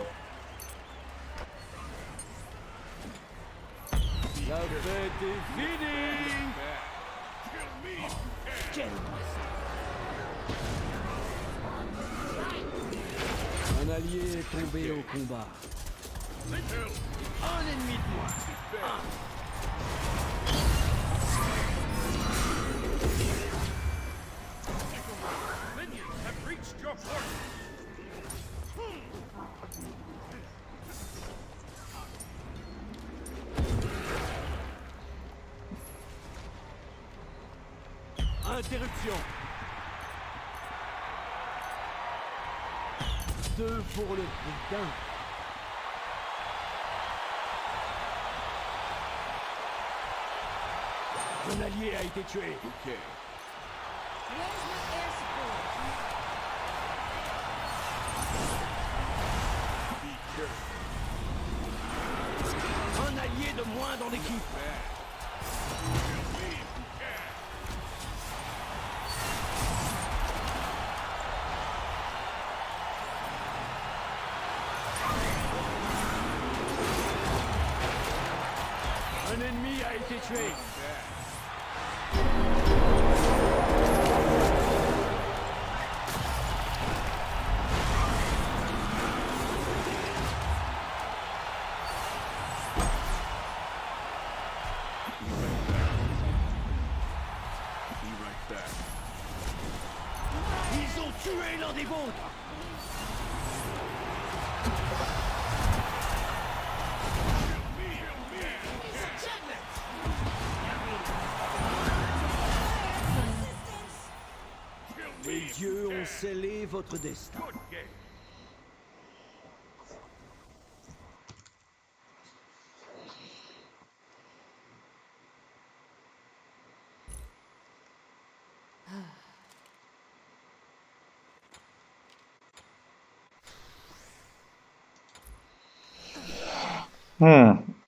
La fête est finie. Kill me. Quel... Un allié est tombé au combat. Un ennemi de moins. Minions have reached your fortress. Interruption. 2 pour le gain. Un allié a été tué. Okay. Where's my air support? Be careful. Un allié de moins dans l'équipe. Kill me if you can. Un ennemi a été tué. Be right back. Ils ont tué l'un des vôtres. Les dieux ont scellé votre destin. Good game.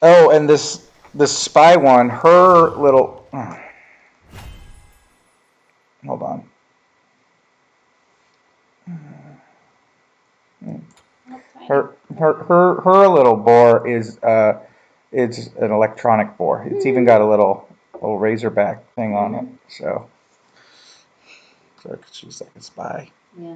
Oh, and this spy one, her little. Hold on. Her little boar is it's an electronic boar. It's even got a little razorback thing on it. So she's like a spy. Yeah.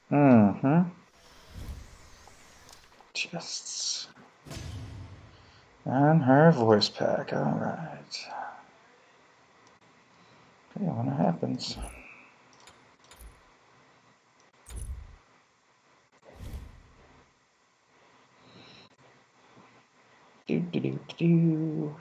Mm-hmm. Chests. And her voice pack. All right. Okay, when it happens. Do do do do do.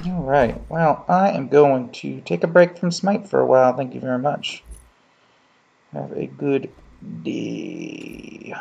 All right. Well, I am going to take a break from Smite for a while. Thank you very much. Have a good day.